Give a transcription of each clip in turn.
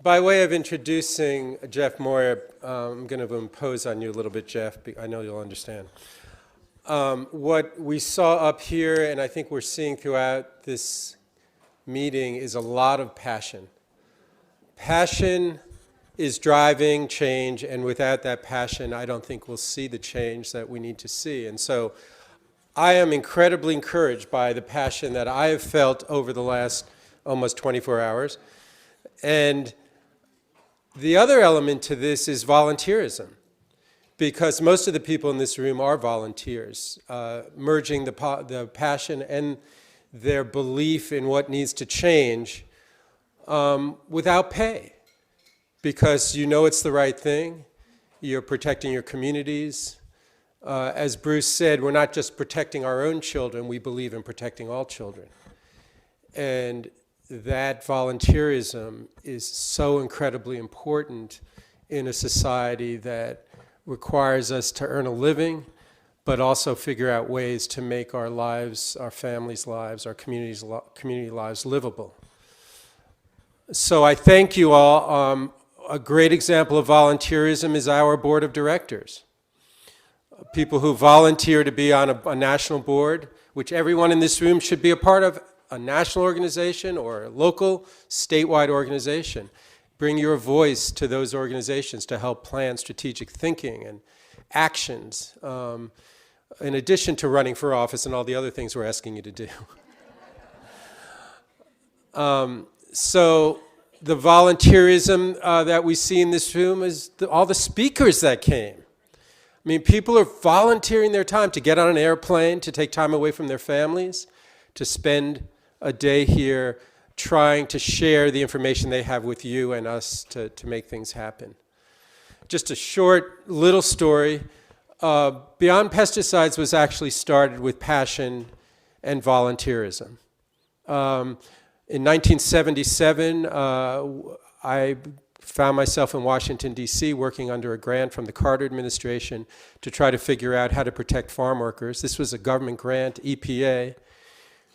By way of introducing Jeff Moyer, I'm going to impose on you a little bit, Jeff. I know you'll understand. What we saw up here, and I think we're seeing throughout this meeting, is a lot of passion. Passion is driving change, and without that passion, I don't think we'll see the change that we need to see. And so I am incredibly encouraged by the passion that I have felt over the last almost 24 hours. And the other element to this is volunteerism, because most of the people in this room are volunteers, merging the passion and their belief in what needs to change without pay, because you know it's the right thing, you're protecting your communities. As Bruce said, we're not just protecting our own children, we believe in protecting all children. And that volunteerism is so incredibly important in a society that requires us to earn a living, but also figure out ways to make our lives, our families' lives, our community lives livable. So I thank you all. A great example of volunteerism is our board of directors. People who volunteer to be on a national board, which everyone in this room should be a part of, a national organization or a local, statewide organization. Bring your voice to those organizations to help plan strategic thinking and actions, in addition to running for office and all the other things we're asking you to do. So the volunteerism that we see in this room is all the speakers that came. I mean, people are volunteering their time to get on an airplane, to take time away from their families, to spend a day here trying to share the information they have with you and us to make things happen. Just a short little story. Beyond Pesticides was actually started with passion and volunteerism. In 1977, I found myself in Washington, D.C., working under a grant from the Carter administration to try to figure out how to protect farm workers. This was a government grant, EPA.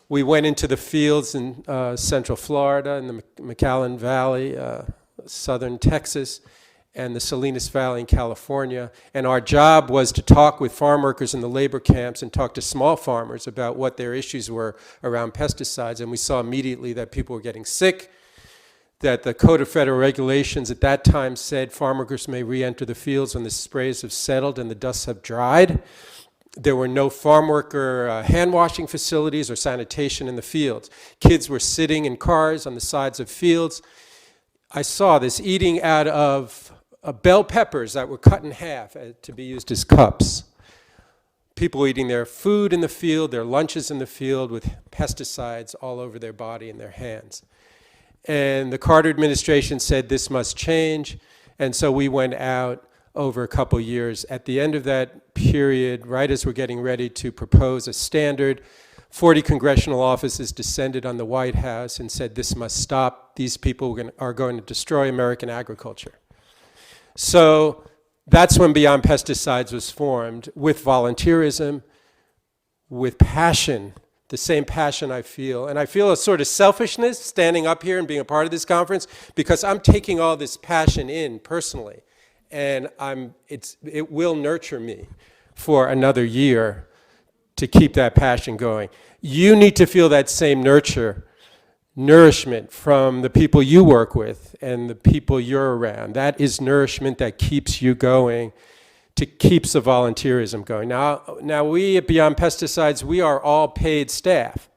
We went into the fields in central Florida, in the McAllen Valley, southern Texas, and the Salinas Valley in California. And our job was to talk with farm workers in the labor camps and talk to small farmers about what their issues were around pesticides. And we saw immediately that people were getting sick, that the Code of Federal Regulations at that time said farm workers may re-enter the fields when the sprays have settled and the dusts have dried. There were no farm worker hand washing facilities or sanitation in the fields. Kids were sitting in cars on the sides of fields. I saw this eating out of bell peppers that were cut in half to be used as cups. People eating their food in the field, their lunches in the field with pesticides all over their body and their hands. And the Carter administration said this must change, and so we went out over a couple years. At the end of that period, right as we're getting ready to propose a standard, 40 congressional offices descended on the White House and said this must stop. These people are going to destroy American agriculture. So that's when Beyond Pesticides was formed, with volunteerism, with passion, the same passion I feel. And I feel a sort of selfishness standing up here and being a part of this conference because I'm taking all this passion in personally. And it will nurture me for another year to keep that passion going. You need to feel that same nourishment from the people you work with and the people you're around. That is nourishment that keeps you going, keeps the volunteerism going. Now we at Beyond Pesticides, we are all paid staff.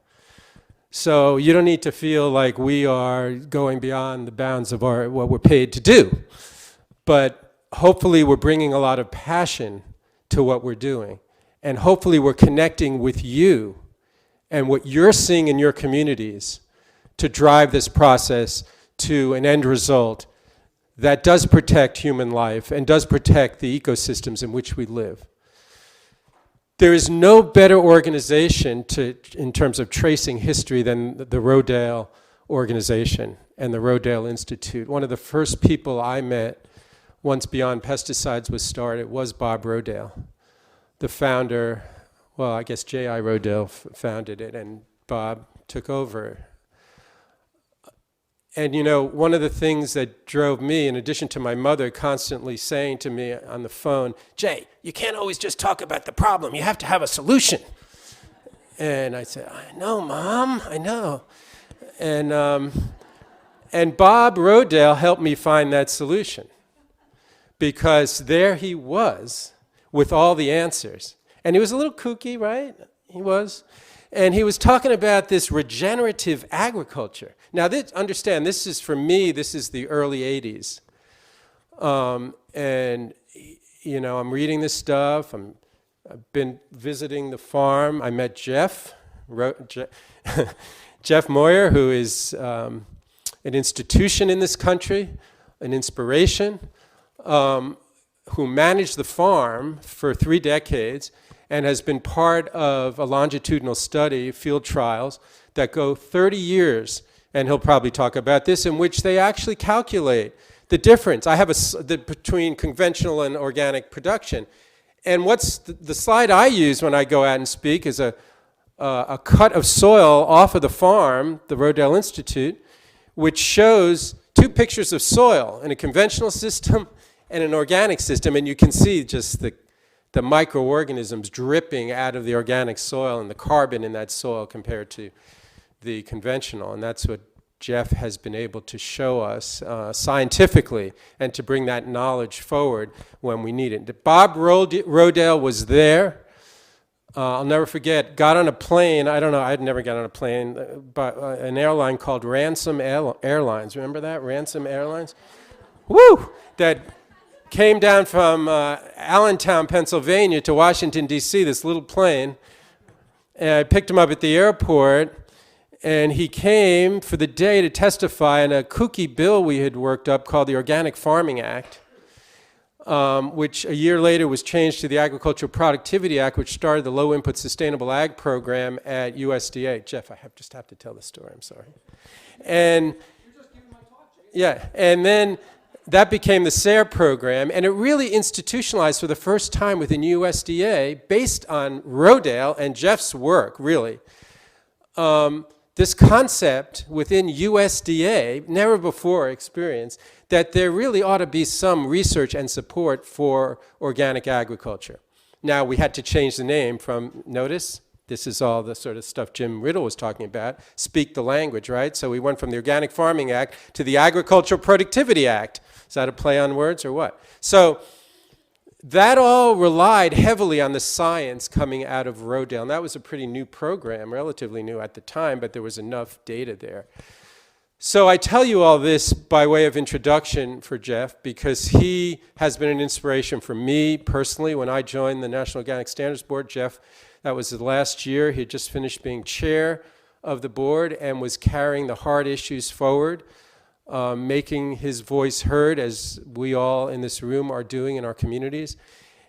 So you don't need to feel like we are going beyond the bounds of what we're paid to do. But hopefully we're bringing a lot of passion to what we're doing. And hopefully we're connecting with you and what you're seeing in your communities to drive this process to an end result that does protect human life and does protect the ecosystems in which we live. There is no better organization in terms of tracing history than the Rodale organization and the Rodale Institute. One of the first people I met once Beyond Pesticides was started was Bob Rodale, the founder. Well, I guess J.I. Rodale founded it and Bob took over. And one of the things that drove me, in addition to my mother constantly saying to me on the phone, Jay, you can't always just talk about the problem. You have to have a solution. And I said, I know, Mom, I know. And Bob Rodale helped me find that solution, because there he was with all the answers. And he was a little kooky, right? He was. And he was talking about this regenerative agriculture. Now, understand, this is, for me, this is the early 80s. And, I'm reading this stuff. I've been visiting the farm. I met Jeff Moyer, who is an institution in this country, an inspiration, who managed the farm for 3 decades and has been part of a longitudinal study, field trials, that go 30 years, and he'll probably talk about this, in which they actually calculate the difference. I have between conventional and organic production. And what's the slide I use when I go out and speak is a cut of soil off of the farm, the Rodale Institute, which shows 2 pictures of soil in a conventional system and an organic system, and you can see just the microorganisms dripping out of the organic soil and the carbon in that soil compared to the conventional. And that's what Jeff has been able to show us scientifically, and to bring that knowledge forward when we need it. Bob Rodale was there. I'll never forget, got on a plane. I don't know, I'd never got on a plane, but an airline called Ransom Airlines. Remember that? Ransom Airlines? Woo! That came down from Allentown, Pennsylvania to Washington, D.C., this little plane. And I picked him up at the airport, and he came for the day to testify on a kooky bill we had worked up called the Organic Farming Act, which a year later was changed to the Agricultural Productivity Act, which started the Low Input Sustainable Ag program at USDA. Jeff, I just have to tell the story, I'm sorry. And you're just giving my talk, Jay. Yeah, and then that became the SARE program, and it really institutionalized for the first time within USDA, based on Rodale and Jeff's work, really. This concept within USDA, never before experienced, that there really ought to be some research and support for organic agriculture. Now, we had to change the name from, notice, this is all the sort of stuff Jim Riddle was talking about, speak the language, right? So we went from the Organic Farming Act to the Agricultural Productivity Act. Is that a play on words or what? So that all relied heavily on the science coming out of Rodale. And that was a pretty new program, relatively new at the time, but there was enough data there. So I tell you all this by way of introduction for Jeff, because he has been an inspiration for me personally. When I joined the National Organic Standards Board, Jeff, that was the last year. He had just finished being chair of the board and was carrying the hard issues forward, making his voice heard, as we all in this room are doing in our communities.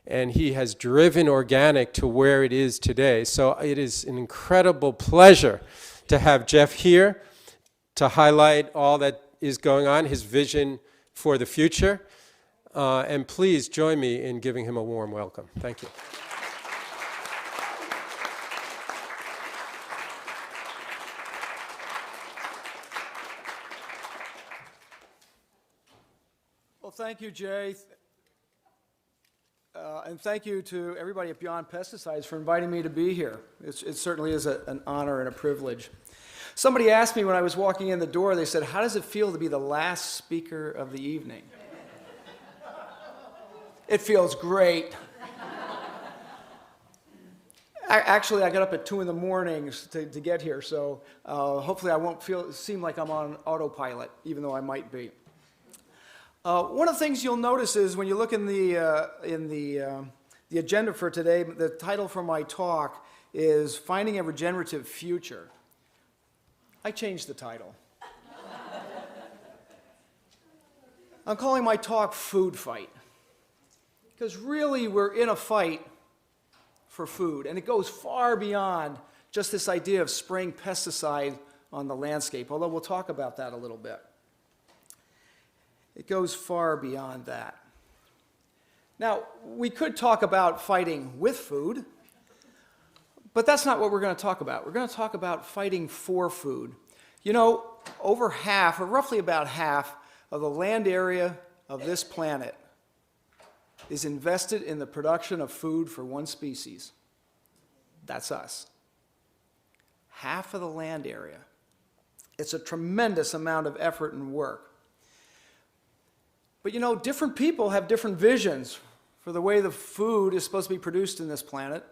And he has driven organic to where it is today. So it is an incredible pleasure to have Jeff here to highlight all that is going on, his vision for the future. And please join me in giving him a warm welcome. Thank you. Well, thank you, Jay. And thank you to everybody at Beyond Pesticides for inviting me to be here. It certainly is an honor and a privilege. Somebody asked me when I was walking in the door, they said, how does it feel to be the last speaker of the evening? It feels great. Actually, I got up at 2 in the morning to get here, so hopefully I won't seem like I'm on autopilot, even though I might be. One of the things you'll notice is when you look in the agenda for today, the title for my talk is Finding a Regenerative Future. I changed the title. I'm calling my talk Food Fight, because really we're in a fight for food, and it goes far beyond just this idea of spraying pesticide on the landscape, although we'll talk about that a little bit. It goes far beyond that. Now, we could talk about fighting with food, but that's not what we're going to talk about. We're going to talk about fighting for food. You know, over half, or roughly about half, of the land area of this planet is invested in the production of food for one species. That's us. Half of the land area. It's a tremendous amount of effort and work. But you know, different people have different visions for the way the food is supposed to be produced in this planet,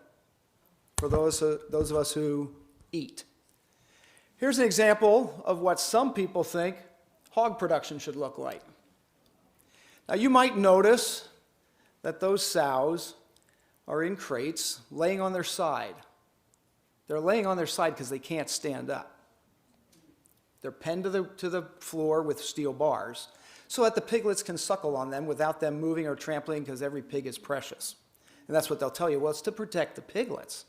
for those of us who eat. Here's an example of what some people think hog production should look like. Now you might notice that those sows are in crates laying on their side. They're laying on their side because they can't stand up. They're penned to the floor with steel bars so that the piglets can suckle on them without them moving or trampling, because every pig is precious. And that's what they'll tell you. Well, it's to protect the piglets.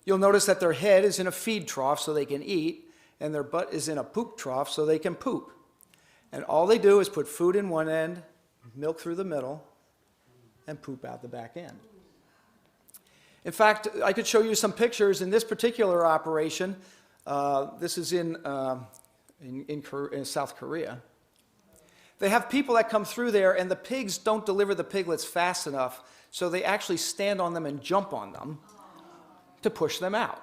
You'll notice that their head is in a feed trough so they can eat, and their butt is in a poop trough so they can poop. And all they do is put food in one end, milk through the middle, and poop out the back end. In fact, I could show you some pictures in this particular operation. This is in South Korea. They have people that come through there, and the pigs don't deliver the piglets fast enough, so they actually stand on them and jump on them to push them out.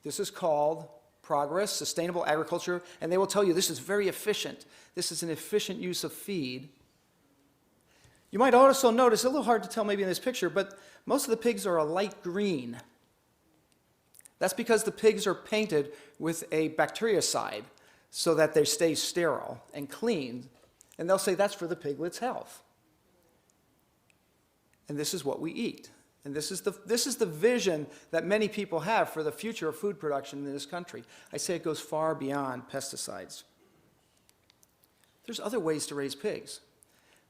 This is called progress, sustainable agriculture, and they will tell you this is very efficient. This is an efficient use of feed. You might also notice, a little hard to tell maybe in this picture, but most of the pigs are a light green. That's because the pigs are painted with a bactericide so that they stay sterile and clean, and they'll say that's for the piglet's health. And this is what we eat. And this is the vision that many people have for the future of food production in this country. I say it goes far beyond pesticides. There's other ways to raise pigs.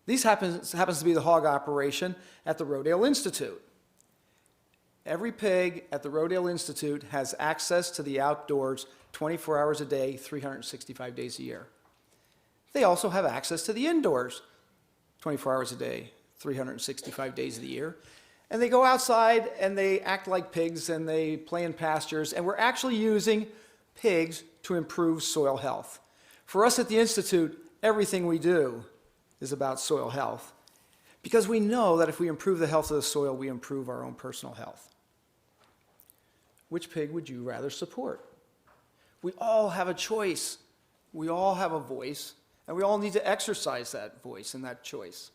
These happens to be the hog operation at the Rodale Institute. Every pig at the Rodale Institute has access to the outdoors 24 hours a day, 365 days a year. They also have access to the indoors 24 hours a day, 365 days of the year. And they go outside and they act like pigs and they play in pastures, and we're actually using pigs to improve soil health. For us at the Institute, everything we do is about soil health, because we know that if we improve the health of the soil, we improve our own personal health. Which pig would you rather support? We all have a choice. We all have a voice, and we all need to exercise that voice and that choice.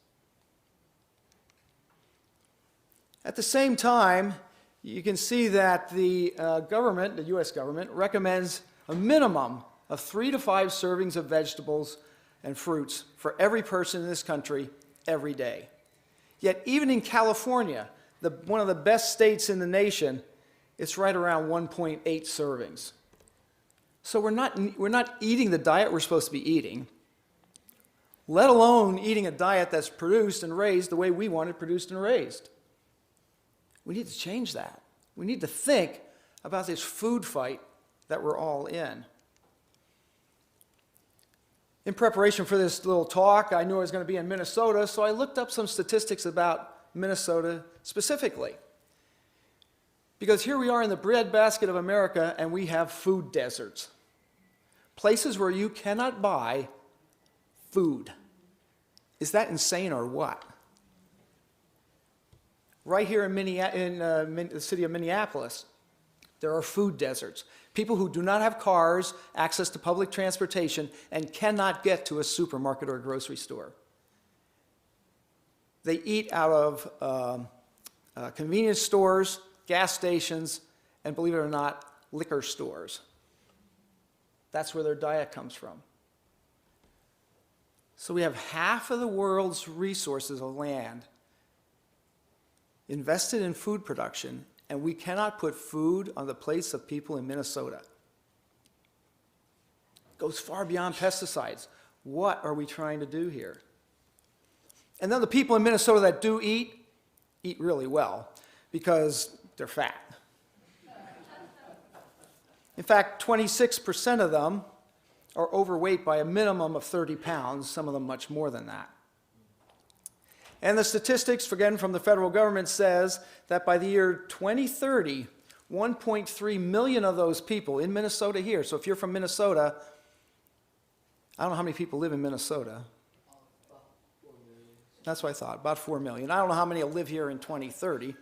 At the same time, you can see that the government, the U.S. government, recommends a minimum of 3 to 5 servings of vegetables and fruits for every person in this country every day. Yet even in California, one of the best states in the nation, it's right around 1.8 servings. So we're not eating the diet we're supposed to be eating, let alone eating a diet that's produced and raised the way we want it produced and raised. We need to change that. We need to think about this food fight that we're all in. In preparation for this little talk, I knew I was going to be in Minnesota, so I looked up some statistics about Minnesota specifically. Because here we are in the breadbasket of America, and we have food deserts. Places where you cannot buy food. Is that insane or what? Right here in the city of Minneapolis, there are food deserts. People who do not have cars, access to public transportation, and cannot get to a supermarket or a grocery store. They eat out of convenience stores, gas stations, and believe it or not, liquor stores. That's where their diet comes from. So we have half of the world's resources of land invested in food production, and we cannot put food on the plates of people in Minnesota. It goes far beyond pesticides. What are we trying to do here? And then the people in Minnesota that do eat really well because they're fat. In fact, 26% of them are overweight by a minimum of 30 pounds, some of them much more than that. And the statistics, again, from the federal government says that by the year 2030, 1.3 million of those people in Minnesota here. So if you're from Minnesota, I don't know how many people live in Minnesota. That's what I thought, about 4 million. I don't know how many will live here in 2030.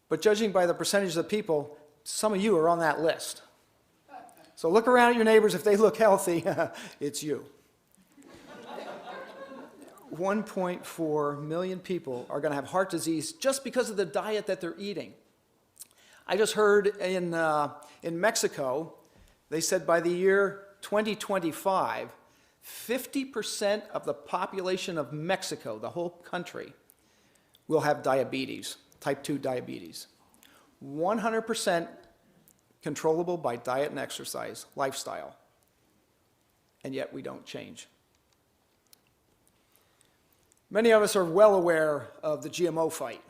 But judging by the percentage of people, some of you are on that list. So look around at your neighbors. If they look healthy, it's you. 1.4 million people are going to have heart disease just because of the diet that they're eating. I just heard in Mexico, they said by the year 2025, 50% of the population of Mexico, the whole country, will have diabetes, type 2 diabetes. 100% controllable by diet and exercise, lifestyle. And yet we don't change. Many of us are well aware of the GMO fight.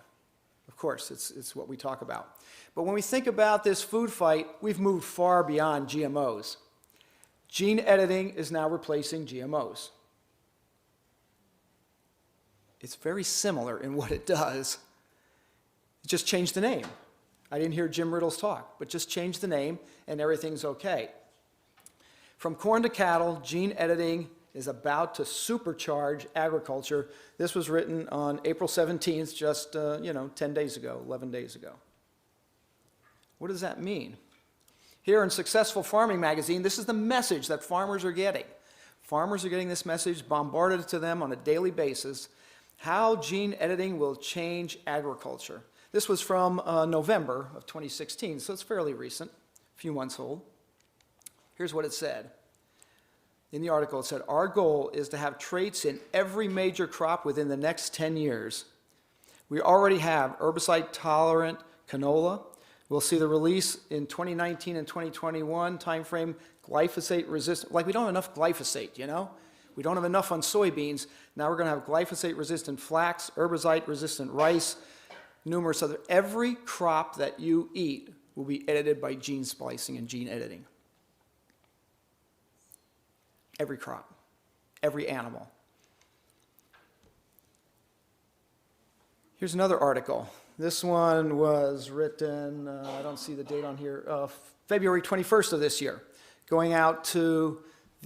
Of course, it's what we talk about. But when we think about this food fight, we've moved far beyond GMOs. Gene editing is now replacing GMOs. It's very similar in what it does. Just change the name. I didn't hear Jim Riddle's talk, but just change the name and everything's okay. From corn to cattle, gene editing is about to supercharge agriculture. This was written on April 17th, just 10 days ago, 11 days ago. What does that mean? Here in Successful Farming magazine, this is the message that farmers are getting. Farmers are getting this message bombarded to them on a daily basis, how gene editing will change agriculture. This was from November of 2016, so it's fairly recent, a few months old. Here's what it said. In the article, it said, our goal is to have traits in every major crop within the next 10 years. We already have herbicide-tolerant canola. We'll see the release in 2019 and 2021 timeframe, glyphosate-resistant. Like we don't have enough glyphosate, you know? We don't have enough on soybeans. Now we're going to have glyphosate-resistant flax, herbicide-resistant rice, numerous other. Every crop that you eat will be edited by gene splicing and gene editing. Every crop, every animal. Here's another article. This one was written, I don't see the date on here, February 21st of this year, going out to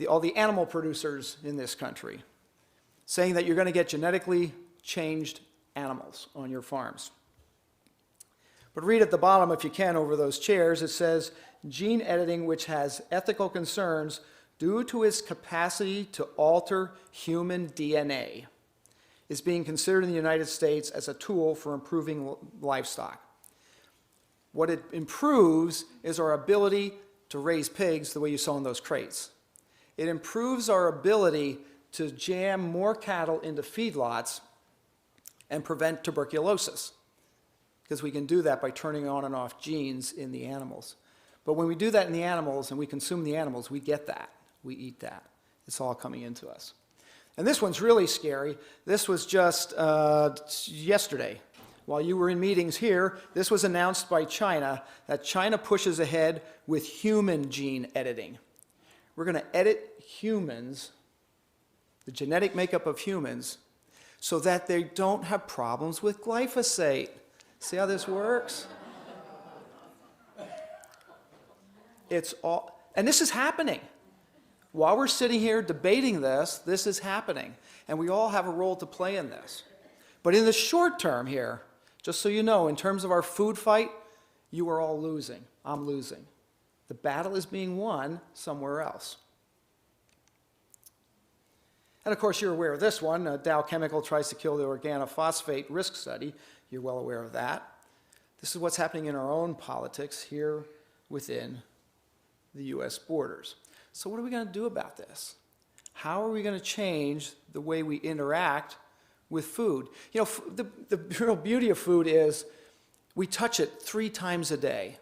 all the animal producers in this country, saying that you're going to get genetically changed animals on your farms. But read at the bottom, if you can, over those chairs, it says, gene editing which has ethical concerns due to its capacity to alter human DNA is being considered in the United States as a tool for improving livestock. What it improves is our ability to raise pigs the way you saw in those crates. It improves our ability to jam more cattle into feedlots and prevent tuberculosis, because we can do that by turning on and off genes in the animals. But when we do that in the animals and we consume the animals, we get that. We eat that. It's all coming into us. And this one's really scary. This was just yesterday. While you were in meetings here, this was announced by China that China pushes ahead with human gene editing. We're going to edit humans, the genetic makeup of humans, so that they don't have problems with glyphosate. See how this works? It's all, and this is happening. While we're sitting here debating this, this is happening. And we all have a role to play in this. But in the short term here, just so you know, in terms of our food fight, you are all losing. I'm losing. The battle is being won somewhere else. And of course, you're aware of this one. Dow Chemical tries to kill the organophosphate risk study. You're well aware of that. This is what's happening in our own politics here within the U.S. borders. So what are we going to do about this? How are we going to change the way we interact with food? You know, the real beauty of food is we touch it 3 times a day.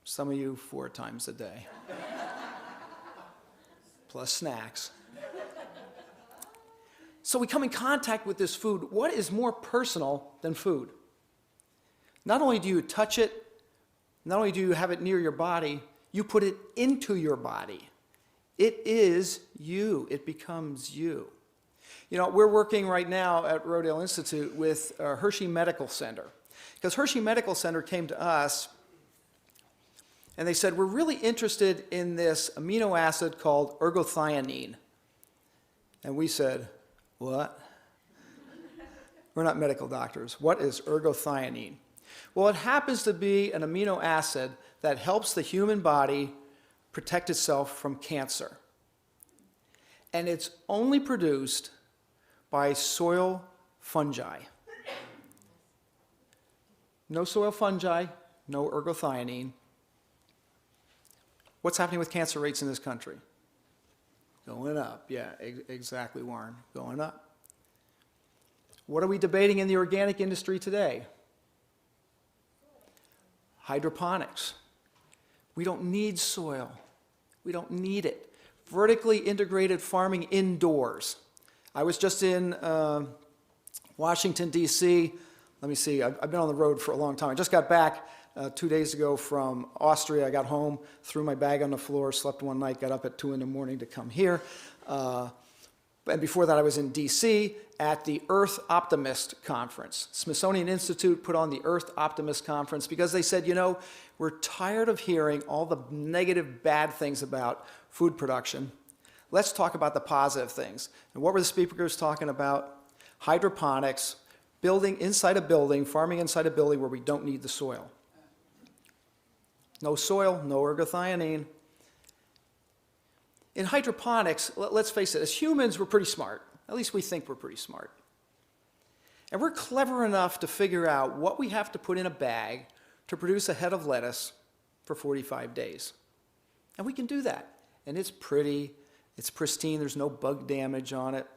Some of you 4 times a day. Plus snacks. So we come in contact with this food. What is more personal than food? Not only do you touch it, not only do you have it near your body, you put it into your body. It is you. It becomes you. You know, we're working right now at Rodale Institute with Hershey Medical Center, because Hershey Medical Center came to us and they said, we're really interested in this amino acid called ergothioneine. And we said, what? We're not medical doctors. What is ergothioneine? Well, it happens to be an amino acid that helps the human body protect itself from cancer. And it's only produced by soil fungi. No soil fungi, no ergothioneine. What's happening with cancer rates in this country? Going up. Yeah, exactly, Warren. Going up. What are we debating in the organic industry today? Hydroponics. We don't need soil. We don't need it. Vertically integrated farming indoors. I was just in Washington, D.C. Let me see, I've been on the road for a long time. I just got back 2 days ago from Austria. I got home, threw my bag on the floor, slept one night, got up at 2 in the morning to come here. And before that, I was in D.C. at the Earth Optimist Conference. Smithsonian Institute put on the Earth Optimist Conference because they said, you know, we're tired of hearing all the negative, bad things about food production. Let's talk about the positive things. And what were the speakers talking about? Hydroponics, building inside a building, farming inside a building where we don't need the soil. No soil, no ergothioneine. In hydroponics, let's face it, as humans, we're pretty smart. At least we think we're pretty smart. And we're clever enough to figure out what we have to put in a bag to produce a head of lettuce for 45 days. And we can do that. And it's pretty, it's pristine, there's no bug damage on it,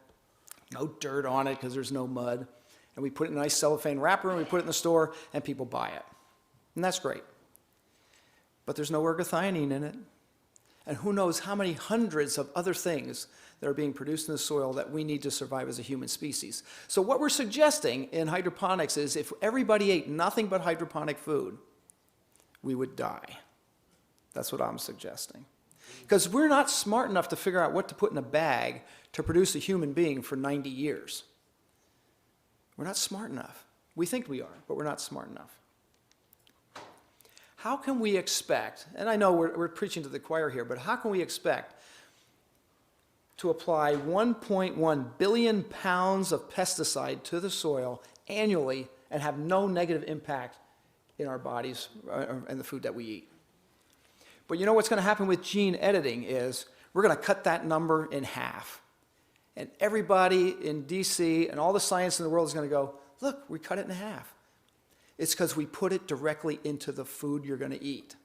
no dirt on it because there's no mud. And we put it in a nice cellophane wrapper and we put it in the store and people buy it. And that's great. But there's no ergothioneine in it. And who knows how many hundreds of other things that are being produced in the soil that we need to survive as a human species. So what we're suggesting in hydroponics is if everybody ate nothing but hydroponic food, we would die. That's what I'm suggesting. Because we're not smart enough to figure out what to put in a bag to produce a human being for 90 years. We're not smart enough. We think we are, but we're not smart enough. How can we expect, and I know we're preaching to the choir here, but how can we expect to apply 1.1 billion pounds of pesticide to the soil annually and have no negative impact in our bodies and the food that we eat? But you know what's going to happen with gene editing is we're going to cut that number in half. And everybody in DC and all the science in the world is going to go, look, we cut it in half. It's because we put it directly into the food you're going to eat.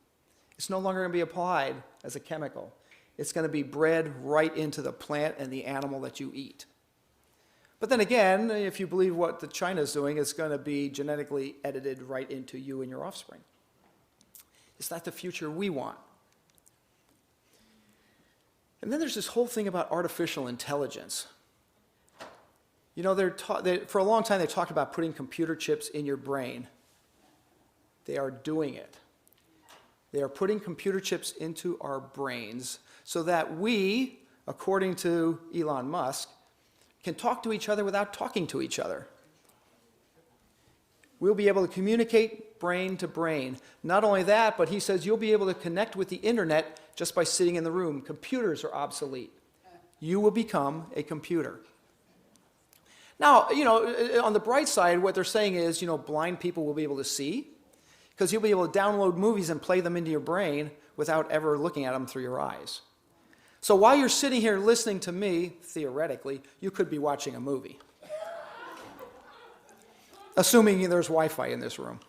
It's no longer going to be applied as a chemical. It's going to be bred right into the plant and the animal that you eat. But then again, if you believe what China is doing, it's going to be genetically edited right into you and your offspring. Is that the future we want? And then there's this whole thing about artificial intelligence. You know, for a long time they talked about putting computer chips in your brain. They are doing it. They are putting computer chips into our brains so that we, according to Elon Musk, can talk to each other without talking to each other. We'll be able to communicate brain to brain. Not only that, but he says you'll be able to connect with the internet just by sitting in the room. Computers are obsolete. You will become a computer. Now, you know, on the bright side, what they're saying is, you know, blind people will be able to see because you'll be able to download movies and play them into your brain without ever looking at them through your eyes. So while you're sitting here listening to me, theoretically, you could be watching a movie. Assuming there's Wi-Fi in this room.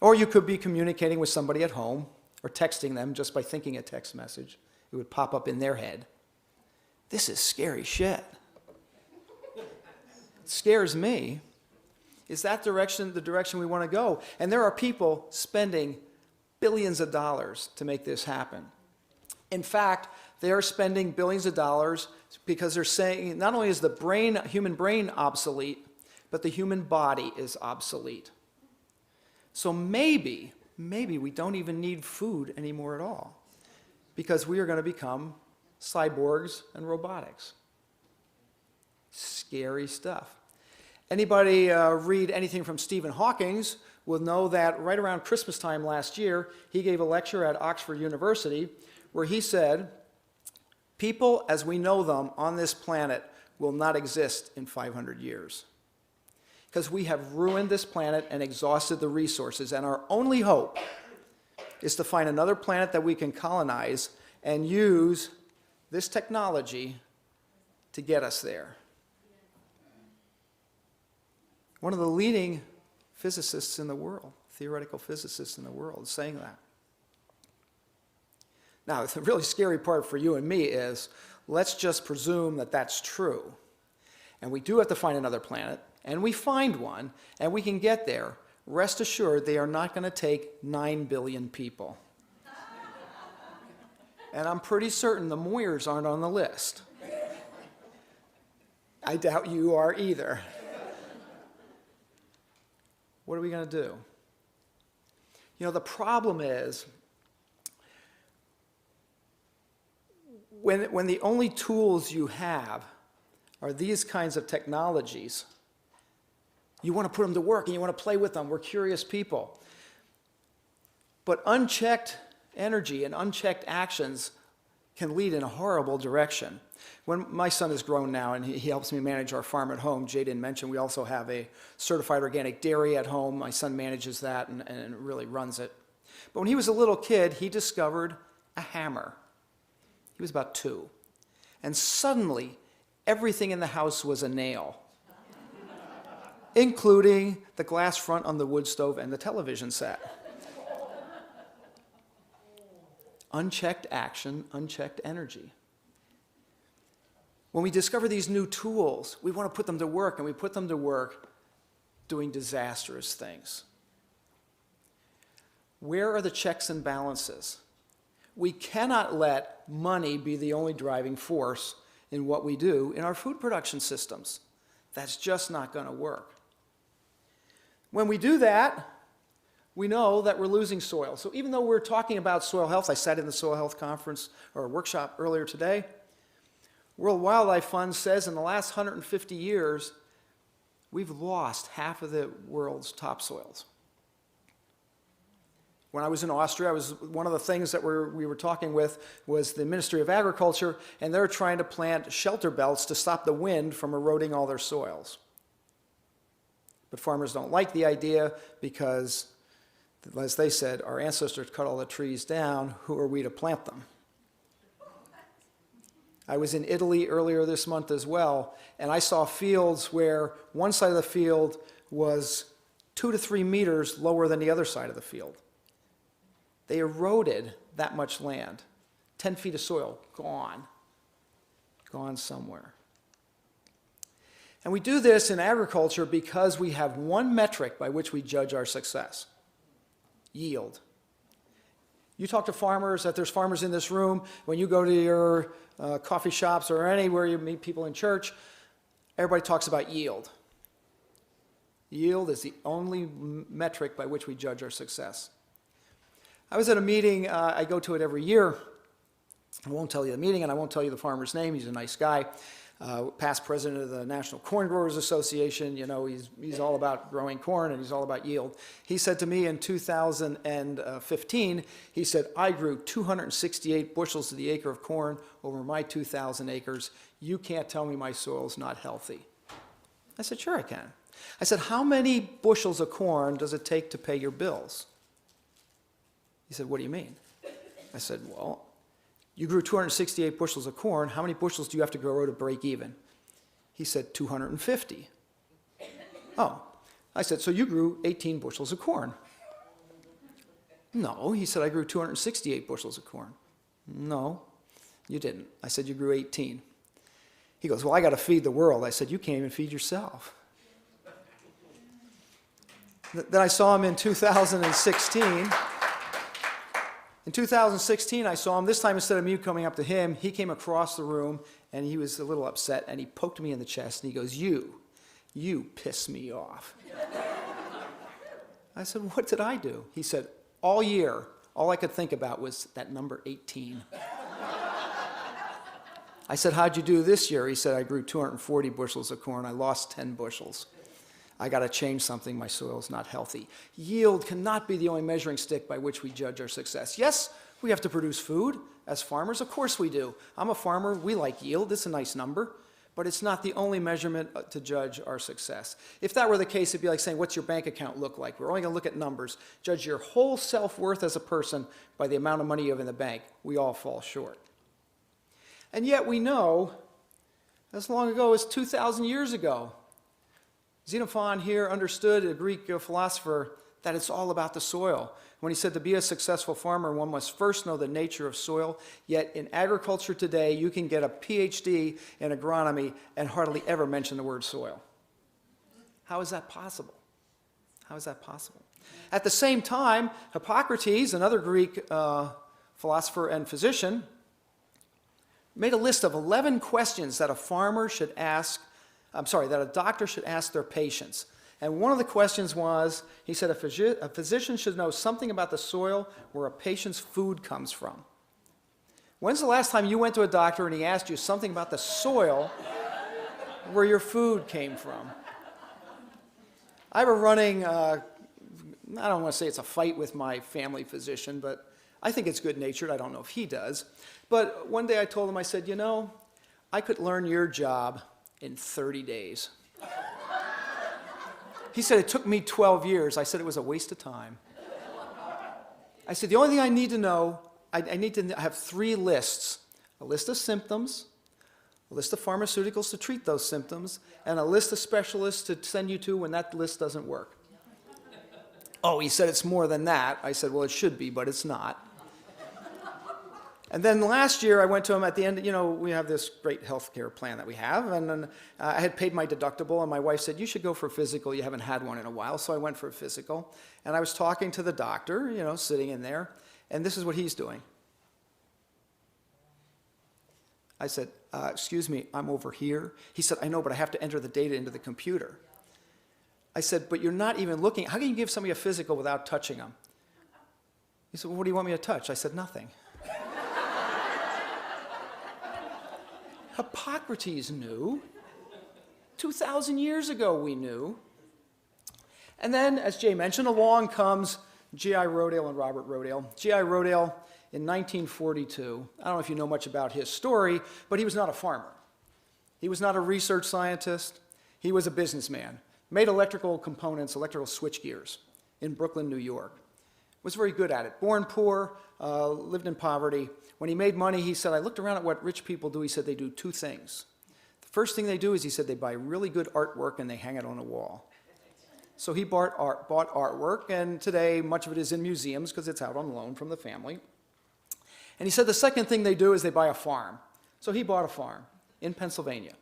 Or you could be communicating with somebody at home or texting them just by thinking a text message. It would pop up in their head. This is scary shit. It scares me. Is that the direction we want to go? And there are people spending billions of dollars to make this happen. In fact, they are spending billions of dollars because they're saying not only is the human brain obsolete, but the human body is obsolete. So maybe we don't even need food anymore at all because we are going to become cyborgs and robotics. Scary stuff. Anybody read anything from Stephen Hawking's will know that right around Christmas time last year, he gave a lecture at Oxford University where he said, people as we know them on this planet will not exist in 500 years. Because we have ruined this planet and exhausted the resources, and our only hope is to find another planet that we can colonize and use this technology to get us there. One of the leading physicists in the world, theoretical physicists in the world, is saying that. Now, the really scary part for you and me is, let's just presume that that's true. And we do have to find another planet, and we find one, and we can get there. Rest assured, they are not going to take 9 billion people. And I'm pretty certain the Moyers aren't on the list. I doubt you are either. What are we going to do? You know, the problem is, when the only tools you have are these kinds of technologies, you want to put them to work and you want to play with them. We're curious people. But unchecked energy and unchecked actions can lead in a horrible direction. When my son is grown now and he helps me manage our farm at home, Jay didn't mention we also have a certified organic dairy at home. My son manages that and really runs it. But when he was a little kid, he discovered a hammer. He was about 2. And suddenly, everything in the house was a nail, including the glass front on the wood stove and the television set. Unchecked action, unchecked energy. When we discover these new tools, we want to put them to work, and we put them to work doing disastrous things. Where are the checks and balances? We cannot let money be the only driving force in what we do in our food production systems. That's just not going to work. When we do that, we know that we're losing soil. So even though we're talking about soil health, I sat in the soil health conference or workshop earlier today, World Wildlife Fund says in the last 150 years, we've lost half of the world's topsoils. When I was in Austria, one of the things that we were talking with was the Ministry of Agriculture, and they're trying to plant shelter belts to stop the wind from eroding all their soils. But farmers don't like the idea because, as they said, our ancestors cut all the trees down. Who are we to plant them? I was in Italy earlier this month as well, and I saw fields where one side of the field was 2 to 3 meters lower than the other side of the field. They eroded that much land. 10 feet of soil, gone. Gone somewhere. And we do this in agriculture because we have one metric by which we judge our success: yield. You talk to farmers, that there's farmers in this room, when you go to your coffee shops or anywhere you meet people in church, everybody talks about yield. Yield is the only metric by which we judge our success. I was at a meeting, I go to it every year. I won't tell you the meeting, and I won't tell you the farmer's name. He's a nice guy. Past president of the National Corn Growers Association. You know, he's all about growing corn, and he's all about yield. He said to me in 2015, he said, I grew 268 bushels to the acre of corn over my 2,000 acres. You can't tell me my soil's not healthy. I said, sure I can. I said, how many bushels of corn does it take to pay your bills? He said, what do you mean? I said, well, you grew 268 bushels of corn. How many bushels do you have to grow to break even? He said, 250. Oh. I said, so you grew 18 bushels of corn. No. He said, I grew 268 bushels of corn. No, you didn't. I said, you grew 18. He goes, well, I got to feed the world. I said, you can't even feed yourself. Then I saw him in 2016. In 2016, I saw him. This time, instead of me coming up to him, he came across the room, and he was a little upset, and he poked me in the chest, and he goes, you piss me off. I said, what did I do? He said, all year, all I could think about was that number 18. I said, how'd you do this year? He said, I grew 240 bushels of corn. I lost 10 bushels. I got to change something. My soil's not healthy. Yield cannot be the only measuring stick by which we judge our success. Yes, we have to produce food as farmers. Of course we do. I'm a farmer. We like yield. It's a nice number. But it's not the only measurement to judge our success. If that were the case, it'd be like saying, what's your bank account look like? We're only going to look at numbers. Judge your whole self-worth as a person by the amount of money you have in the bank. We all fall short. And yet we know, as long ago as 2,000 years ago, Xenophon here understood, a Greek philosopher, that it's all about the soil. When he said to be a successful farmer, one must first know the nature of soil. Yet in agriculture today, you can get a PhD in agronomy and hardly ever mention the word soil. How is that possible? How is that possible? At the same time, Hippocrates, another Greek philosopher and physician, made a list of 11 questions that that a doctor should ask their patients. And one of the questions was, he said, a physician should know something about the soil where a patient's food comes from. When's the last time you went to a doctor and he asked you something about the soil where your food came from? I have a running, I don't want to say it's a fight with my family physician, but I think it's good-natured. I don't know if he does. But one day I told him, I said, you know, I could learn your job in 30 days. He said, it took me 12 years. I said, it was a waste of time. I said, the only thing I need to know, I need to have 3 lists. A list of symptoms, a list of pharmaceuticals to treat those symptoms, and a list of specialists to send you to when that list doesn't work. Oh, he said, it's more than that. I said, well, it should be, but it's not. And then last year, I went to him at the end, you know, we have this great health care plan that we have, and then I had paid my deductible, and my wife said, you should go for a physical. You haven't had one in a while, so I went for a physical. And I was talking to the doctor, you know, sitting in there, and this is what he's doing. I said, excuse me, I'm over here. He said, I know, but I have to enter the data into the computer. I said, but you're not even looking. How can you give somebody a physical without touching them? He said, well, what do you want me to touch? I said, nothing. Hippocrates knew. 2,000 years ago we knew. And then, as Jay mentioned, along comes G.I. Rodale and Robert Rodale. G.I. Rodale in 1942. I don't know if you know much about his story, but he was not a farmer. He was not a research scientist. He was a businessman. Made electrical components, electrical switch gears in Brooklyn, New York. Was very good at it. Born poor, lived in poverty. When he made money, he said, I looked around at what rich people do. He said, they do 2 things. The first thing they do is, he said, they buy really good artwork and they hang it on a wall. So he bought artwork, and today much of it is in museums because it's out on loan from the family. And he said the second thing they do is they buy a farm. So he bought a farm in Pennsylvania.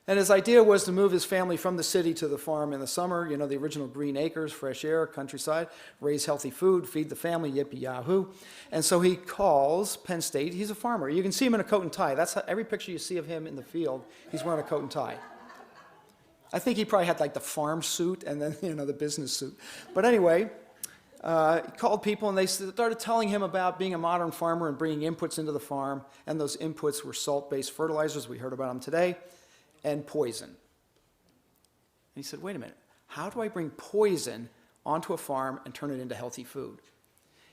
And his idea was to move his family from the city to the farm in the summer, you know, the original green acres, fresh air, countryside, raise healthy food, feed the family, yippee-yahoo. And so he calls Penn State. He's a farmer. You can see him in a coat and tie. That's how, every picture you see of him in the field, he's wearing a coat and tie. I think he probably had like the farm suit and then, you know, the business suit. But anyway, he called people and they started telling him about being a modern farmer and bringing inputs into the farm. And those inputs were salt-based fertilizers. We heard about them today. And poison. And he said, wait a minute, how do I bring poison onto a farm and turn it into healthy food?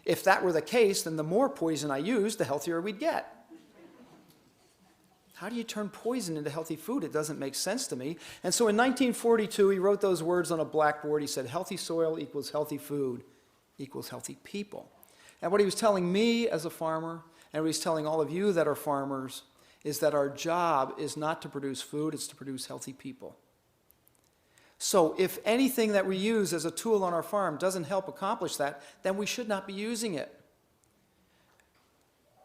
If that were the case, then the more poison I use, the healthier we'd get. How do you turn poison into healthy food? It doesn't make sense to me. And so in 1942, he wrote those words on a blackboard. He said, healthy soil equals healthy food equals healthy people. And what he was telling me as a farmer, and what he's telling all of you that are farmers, is that our job is not to produce food, it's to produce healthy people. So if anything that we use as a tool on our farm doesn't help accomplish that, then we should not be using it.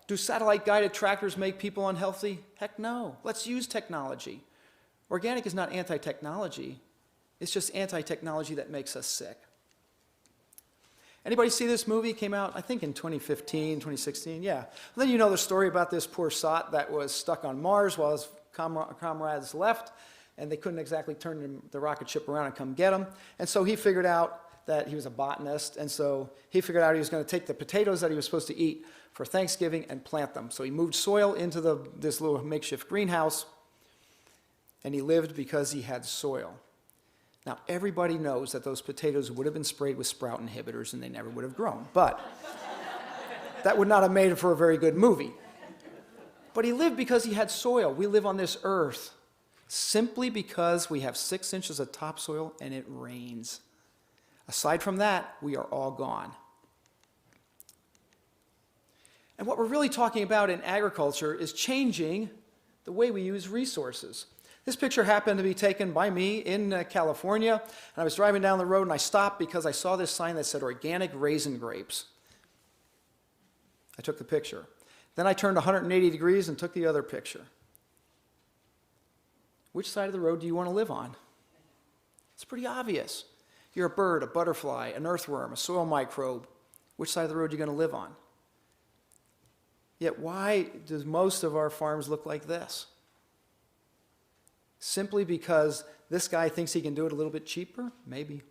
Do satellite-guided tractors make people unhealthy? Heck no. Let's use technology. Organic is not anti-technology. It's just anti-technology that makes us sick. Anybody see this movie? It came out, I think, in 2015, 2016. Yeah. Well, then you know the story about this poor sot that was stuck on Mars while his comrades left, and they couldn't exactly turn the rocket ship around and come get him. And so he figured out that he was a botanist, and so he figured out he was going to take the potatoes that he was supposed to eat for Thanksgiving and plant them. So he moved soil into this little makeshift greenhouse, and he lived because he had soil. Now, everybody knows that those potatoes would have been sprayed with sprout inhibitors and they never would have grown, but that would not have made it for a very good movie. But he lived because he had soil. We live on this earth simply because we have 6 inches of topsoil and it rains. Aside from that, we are all gone. And what we're really talking about in agriculture is changing the way we use resources. This picture happened to be taken by me in California, and I was driving down the road and I stopped because I saw this sign that said organic raisin grapes. I took the picture. Then I turned 180 degrees and took the other picture. Which side of the road do you want to live on? It's pretty obvious. You're a bird, a butterfly, an earthworm, a soil microbe. Which side of the road are you going to live on? Yet why does most of our farms look like this? Simply because this guy thinks he can do it a little bit cheaper? Maybe.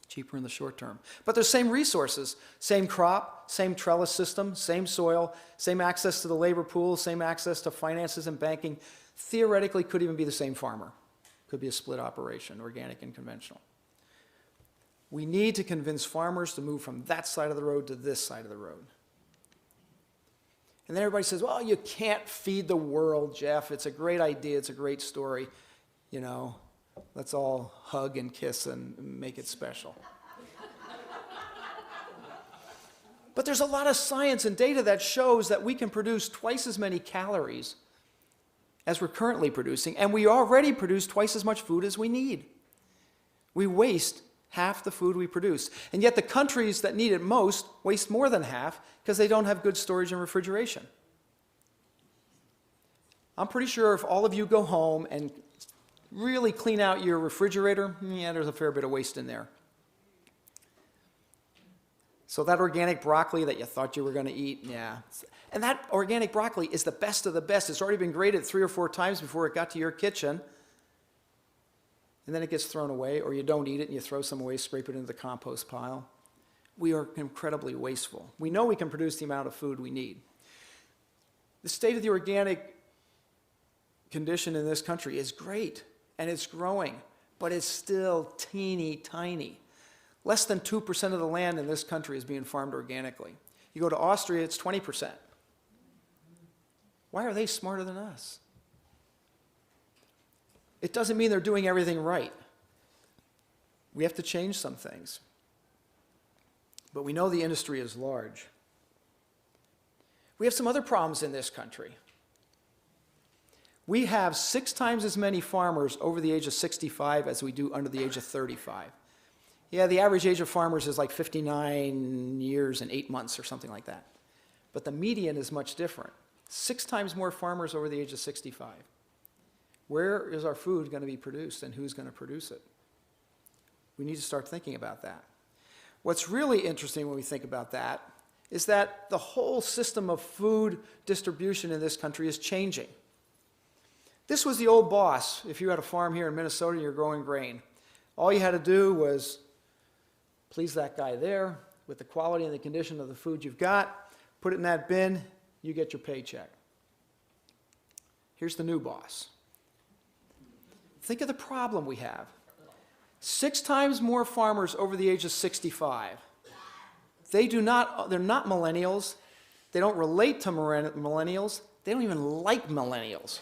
Cheaper in the short term. But they're same resources, same crop, same trellis system, same soil, same access to the labor pool, same access to finances and banking. Theoretically, could even be the same farmer. Could be a split operation, organic and conventional. We need to convince farmers to move from that side of the road to this side of the road. And then everybody says, well, you can't feed the world, Jeff. It's a great idea. It's a great story. You know, let's all hug and kiss and make it special. But there's a lot of science and data that shows that we can produce twice as many calories as we're currently producing, and we already produce twice as much food as we need. We waste half the food we produce. And yet the countries that need it most waste more than half because they don't have good storage and refrigeration. I'm pretty sure if all of you go home and really clean out your refrigerator, yeah, there's a fair bit of waste in there. So that organic broccoli that you thought you were going to eat, yeah. And that organic broccoli is the best of the best. It's already been graded 3 or 4 times before it got to your kitchen. And then it gets thrown away, or you don't eat it and you throw some away, scrape it into the compost pile. We are incredibly wasteful. We know we can produce the amount of food we need. The state of the organic condition in this country is great, and it's growing, but it's still teeny tiny. Less than 2% of the land in this country is being farmed organically. You go to Austria, it's 20%. Why are they smarter than us? It doesn't mean they're doing everything right. We have to change some things. But we know the industry is large. We have some other problems in this country. We have 6 times as many farmers over the age of 65 as we do under the age of 35. Yeah, the average age of farmers is like 59 years and 8 months or something like that. But the median is much different. 6 times more farmers over the age of 65. Where is our food going to be produced and who's going to produce it? We need to start thinking about that. What's really interesting when we think about that is that the whole system of food distribution in this country is changing. This was the old boss. If you had a farm here in Minnesota and you're growing grain, all you had to do was please that guy there with the quality and the condition of the food you've got, put it in that bin, you get your paycheck. Here's the new boss. Think of the problem we have. 6 times more farmers over the age of 65. They're not millennials. They don't relate to millennials. They don't even like millennials.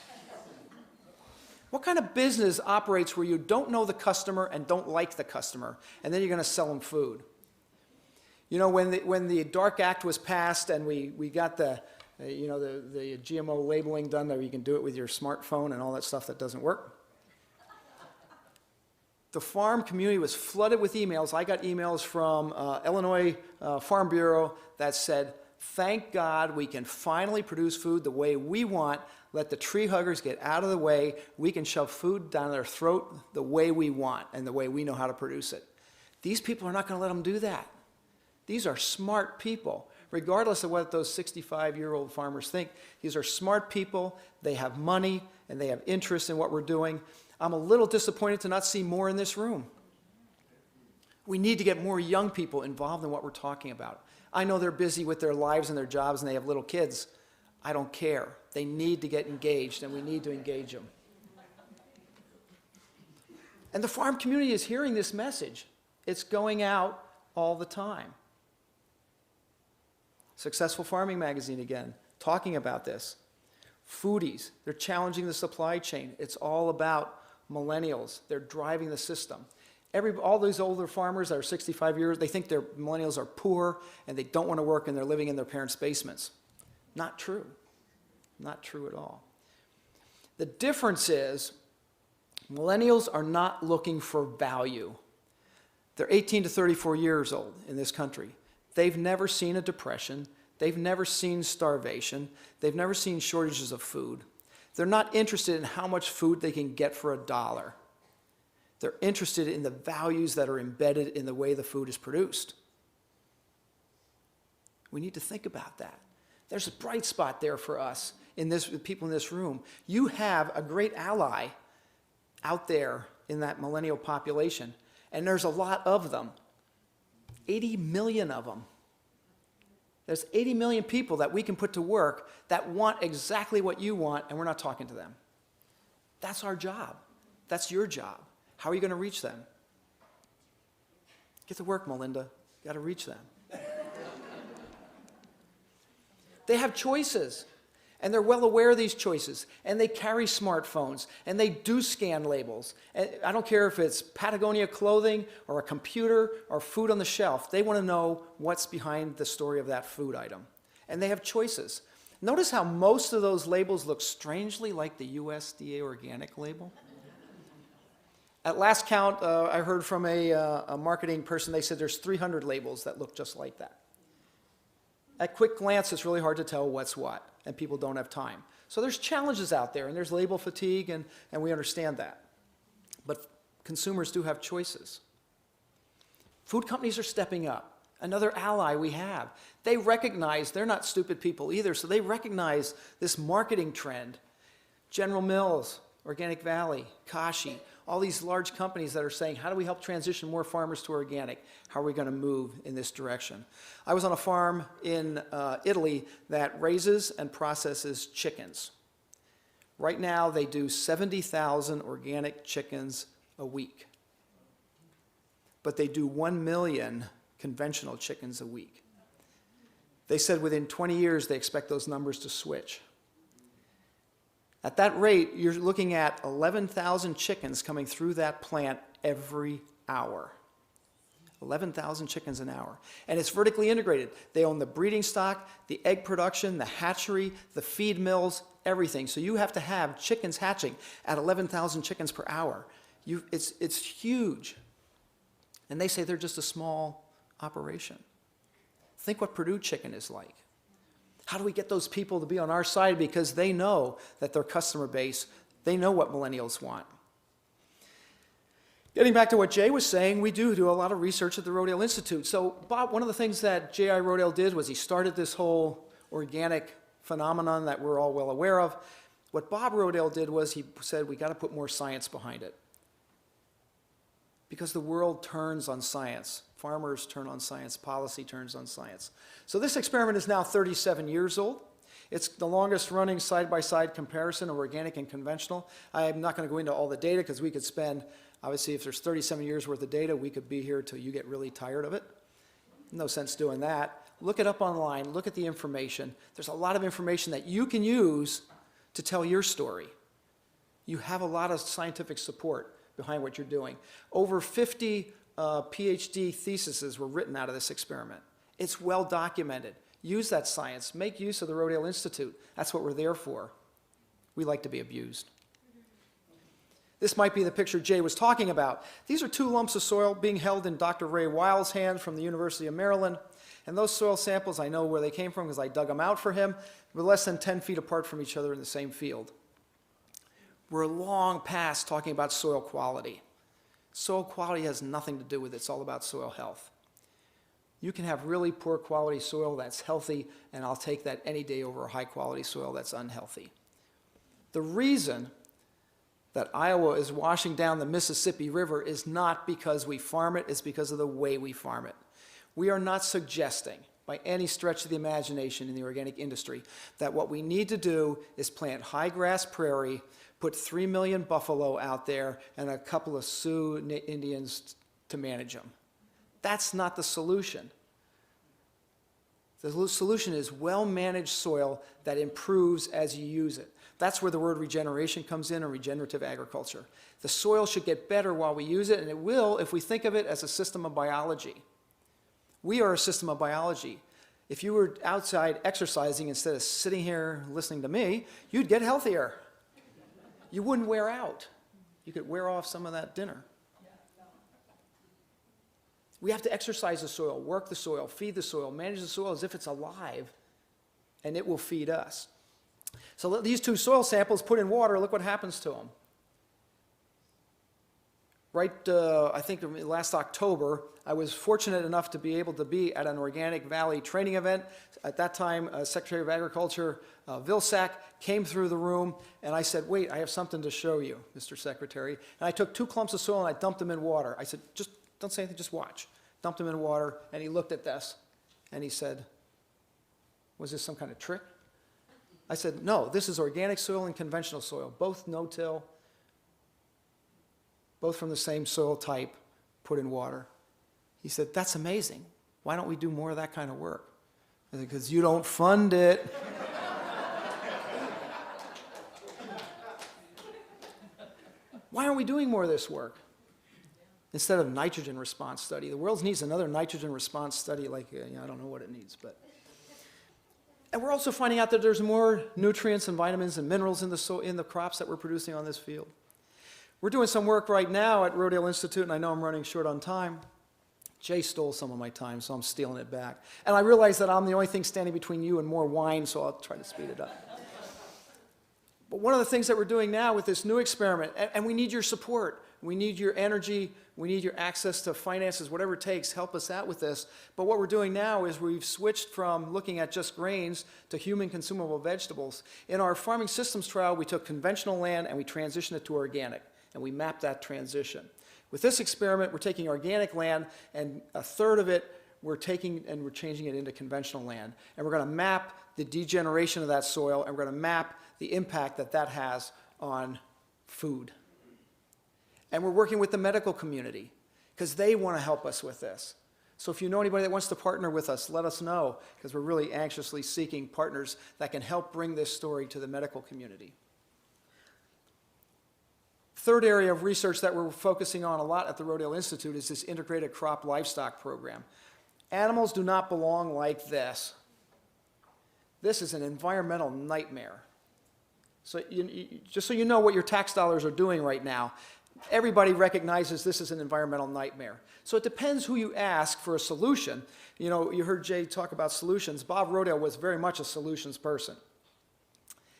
What kind of business operates where you don't know the customer and don't like the customer, and then you're going to sell them food? You know, when the Dark Act was passed and we got the GMO labeling done, that you can do it with your smartphone and all that stuff that doesn't work. The farm community was flooded with emails. I got emails from Illinois Farm Bureau that said, thank God we can finally produce food the way we want. Let the tree huggers get out of the way. We can shove food down their throat the way we want and the way we know how to produce it. These people are not going to let them do that. These are smart people. Regardless of what those 65-year-old farmers think, these are smart people. They have money and they have interest in what we're doing. I'm a little disappointed to not see more in this room. We need to get more young people involved in what we're talking about. I know they're busy with their lives and their jobs and they have little kids. I don't care. They need to get engaged, and we need to engage them. And the farm community is hearing this message. It's going out all the time. Successful Farming Magazine again, talking about this. Foodies, they're challenging the supply chain. It's all about millennials. They're driving the system. All these older farmers that are 65 years, they think their millennials are poor and they don't want to work and they're living in their parents' basements. Not true. Not true at all. The difference is millennials are not looking for value. They're 18 to 34 years old in this country. They've never seen a depression. They've never seen starvation. They've never seen shortages of food. They're not interested in how much food they can get for $1. They're interested in the values that are embedded in the way the food is produced. We need to think about that. There's a bright spot there for us, people in this room. You have a great ally out there in that millennial population, and there's a lot of them. 80 million of them. There's 80 million people that we can put to work that want exactly what you want, and we're not talking to them. That's our job. That's your job. How are you going to reach them? Get to work, Melinda. You got to reach them. They have choices, and they're well aware of these choices, and they carry smartphones, and they do scan labels. And I don't care if it's Patagonia clothing or a computer or food on the shelf. They want to know what's behind the story of that food item, and they have choices. Notice how most of those labels look strangely like the USDA organic label. At last count, I heard from a marketing person, they said there's 300 labels that look just like that. At quick glance, it's really hard to tell what's what, and people don't have time. So there's challenges out there, and there's label fatigue, and we understand that. But consumers do have choices. Food companies are stepping up. Another ally we have. They recognize, they're not stupid people either, so they recognize this marketing trend. General Mills, Organic Valley, Kashi, all these large companies that are saying, how do we help transition more farmers to organic? How are we going to move in this direction? I was on a farm in Italy that raises and processes chickens. Right now, they do 70,000 organic chickens a week. But they do 1 million conventional chickens a week. They said within 20 years, they expect those numbers to switch. At that rate, you're looking at 11,000 chickens coming through that plant every hour. 11,000 chickens an hour. And it's vertically integrated. They own the breeding stock, the egg production, the hatchery, the feed mills, everything. So you have to have chickens hatching at 11,000 chickens per hour. It's huge. And they say they're just a small operation. Think what Purdue chicken is like. How do we get those people to be on our side? Because they know that their customer base, they know what millennials want. Getting back to what Jay was saying, we do a lot of research at the Rodale Institute. So Bob, one of the things that J.I. Rodale did was he started this whole organic phenomenon that we're all well aware of. What Bob Rodale did was he said we got to put more science behind it. Because the world turns on science. Farmers turn on science. Policy turns on science. So this experiment is now 37 years old. It's the longest running side-by-side comparison of organic and conventional. I'm not going to go into all the data because we could spend, obviously if there's 37 years worth of data, we could be here till you get really tired of it. No sense doing that. Look it up online. Look at the information. There's a lot of information that you can use to tell your story. You have a lot of scientific support behind what you're doing. Over 50 PhD theses were written out of this experiment. It's well documented. Use that science. Make use of the Rodale Institute. That's what we're there for. We like to be abused. This might be the picture Jay was talking about. These are 2 lumps of soil being held in Dr. Ray Weil's hand from the University of Maryland. And those soil samples, I know where they came from because I dug them out for him, were less than 10 feet apart from each other in the same field. We're long past talking about soil quality. Soil quality has nothing to do with it. It's all about soil health. You can have really poor quality soil that's healthy, and I'll take that any day over a high quality soil that's unhealthy. The reason that Iowa is washing down the Mississippi River is not because we farm it, it's because of the way we farm it. We are not suggesting by any stretch of the imagination in the organic industry, that what we need to do is plant high grass prairie, put 3 million buffalo out there, and a couple of Sioux Indians to manage them. That's not the solution. The solution is well-managed soil that improves as you use it. That's where the word regeneration comes in, or regenerative agriculture. The soil should get better while we use it, and it will if we think of it as a system of biology. We are a system of biology. If you were outside exercising instead of sitting here listening to me, you'd get healthier. You wouldn't wear out. You could wear off some of that dinner. We have to exercise the soil, work the soil, feed the soil, manage the soil as if it's alive, and it will feed us. So these 2 soil samples put in water, look what happens to them. Right, I think last October, I was fortunate enough to be able to be at an Organic Valley training event. At that time, Secretary of Agriculture Vilsack came through the room, and I said, wait, I have something to show you, Mr. Secretary. And I took 2 clumps of soil and I dumped them in water. I said, just don't say anything, just watch. Dumped them in water, and he looked at this, and he said, was this some kind of trick? I said, no, this is organic soil and conventional soil, both no-till, both from the same soil type, put in water. He said, that's amazing. Why don't we do more of that kind of work? I said, because you don't fund it. Why aren't we doing more of this work? Instead of nitrogen response study. The world needs another nitrogen response study like, I don't know what it needs, but. And we're also finding out that there's more nutrients and vitamins and minerals in the crops that we're producing on this field. We're doing some work right now at Rodale Institute, and I know I'm running short on time. Jay stole some of my time, so I'm stealing it back. And I realize that I'm the only thing standing between you and more wine, so I'll try to speed it up. But one of the things that we're doing now with this new experiment, and we need your support, we need your energy, we need your access to finances, whatever it takes, help us out with this. But what we're doing now is we've switched from looking at just grains to human consumable vegetables. In our farming systems trial, we took conventional land and we transitioned it to organic, and we mapped that transition. With this experiment, we're taking organic land, and a third of it we're taking and we're changing it into conventional land. And we're going to map the degeneration of that soil, and we're going to map the impact that that has on food. And we're working with the medical community because they want to help us with this. So if you know anybody that wants to partner with us, let us know, because we're really anxiously seeking partners that can help bring this story to the medical community. Third area of research that we're focusing on a lot at the Rodale Institute is this integrated crop livestock program. Animals do not belong like this. This is an environmental nightmare. So just so you know what your tax dollars are doing right now, everybody recognizes this is an environmental nightmare. So it depends who you ask for a solution. You know, you heard Jay talk about solutions. Bob Rodale was very much a solutions person.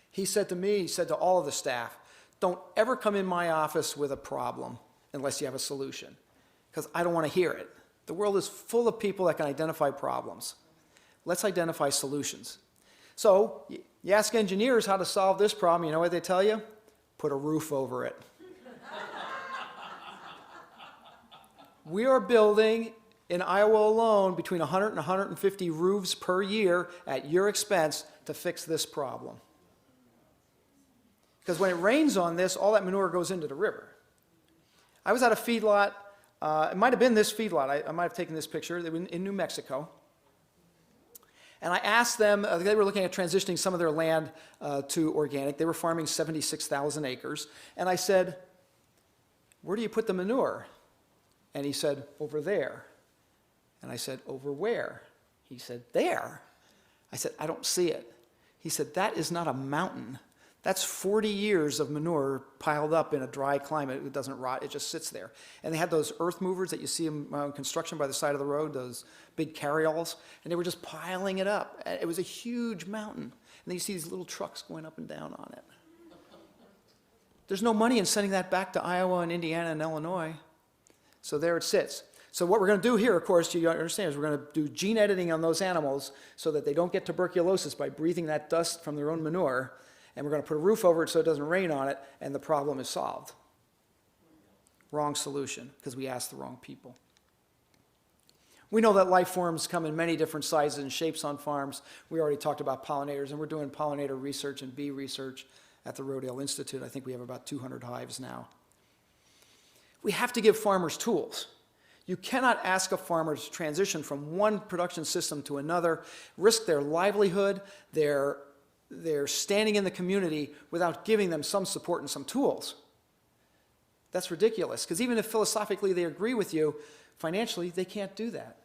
He said to me, he said to all of the staff, don't ever come in my office with a problem unless you have a solution, because I don't want to hear it. The world is full of people that can identify problems. Let's identify solutions. So you ask engineers how to solve this problem, you know what they tell you? Put a roof over it. We are building in Iowa alone between 100 and 150 roofs per year at your expense to fix this problem. Because when it rains on this, all that manure goes into the river. I was at a feedlot, it might have been this feedlot, I might have taken this picture, they were in New Mexico. And I asked them, they were looking at transitioning some of their land to organic. They were farming 76,000 acres. And I said, where do you put the manure? And he said, over there. And I said, over where? He said, there. I said, I don't see it. He said, that is not a mountain. That's 40 years of manure piled up in a dry climate. It doesn't rot, it just sits there. And they had those earth movers that you see in construction by the side of the road, those big carryalls, and they were just piling it up. It was a huge mountain. And then you see these little trucks going up and down on it. There's no money in sending that back to Iowa and Indiana and Illinois. So there it sits. So what we're going to do here, of course, you understand, is we're going to do gene editing on those animals so that they don't get tuberculosis by breathing that dust from their own manure. And we're going to put a roof over it so it doesn't rain on it, and the problem is solved. Wrong solution, because we asked the wrong people. We know that life forms come in many different sizes and shapes on farms. We already talked about pollinators, and we're doing pollinator research and bee research at the Rodale Institute. I think we have about 200 hives now. We have to give farmers tools. You cannot ask a farmer to transition from one production system to another, risk their livelihood, their standing in the community without giving them some support and some tools. That's ridiculous, because even if philosophically they agree with you, financially they can't do that.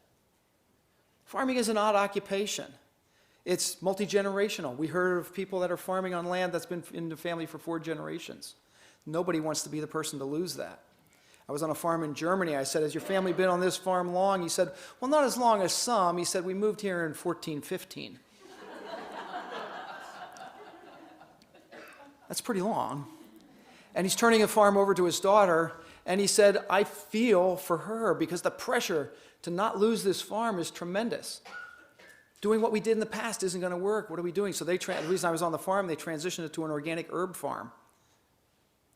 Farming is an odd occupation. It's multi-generational. We heard of people that are farming on land that's been in the family for 4 generations. Nobody wants to be the person to lose that. I was on a farm in Germany. I said, has your family been on this farm long? He said, well, not as long as some. He said, we moved here in 1415. That's pretty long. And he's turning the farm over to his daughter, and he said, I feel for her because the pressure to not lose this farm is tremendous. Doing what we did in the past isn't going to work. What are we doing? So the reason I was on the farm, they transitioned it to an organic herb farm.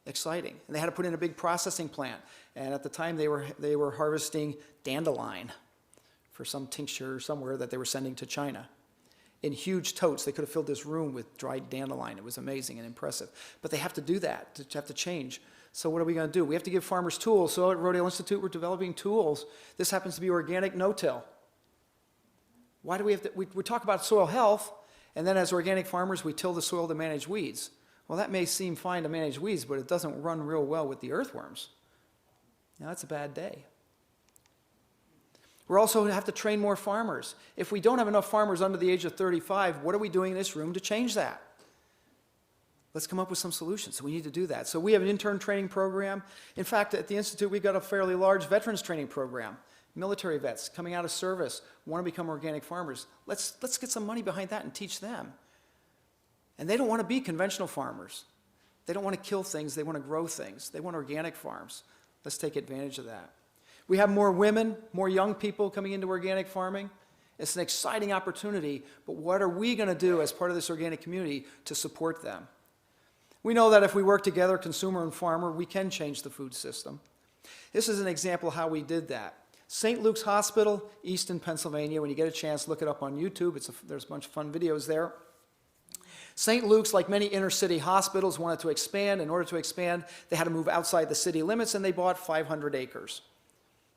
Exciting. And they had to put in a big processing plant. And at the time, they were harvesting dandelion for some tincture somewhere that they were sending to China. In huge totes, they could have filled this room with dried dandelion. It was amazing and impressive. But they have to do that, to have to change. So what are we going to do? We have to give farmers tools. So at Rodale Institute, we're developing tools. This happens to be organic no-till. Why do we have to? We talk about soil health, and then as organic farmers, we till the soil to manage weeds. Well, that may seem fine to manage weeds, but it doesn't run real well with the earthworms. Now, that's a bad day. We're also going to have to train more farmers. If we don't have enough farmers under the age of 35, what are we doing in this room to change that? Let's come up with some solutions. So we need to do that. So we have an intern training program. In fact, at the Institute, we've got a fairly large veterans training program. Military vets coming out of service want to become organic farmers. Let's get some money behind that and teach them. And they don't want to be conventional farmers. They don't want to kill things. They want to grow things. They want organic farms. Let's take advantage of that. We have more women, more young people coming into organic farming. It's an exciting opportunity, but what are we going to do as part of this organic community to support them? We know that if we work together, consumer and farmer, we can change the food system. This is an example of how we did that. St. Luke's Hospital, Easton, Pennsylvania. When you get a chance, look it up on YouTube. There's a bunch of fun videos there. St. Luke's, like many inner city hospitals, wanted to expand. In order to expand, they had to move outside the city limits, and they bought 500 acres.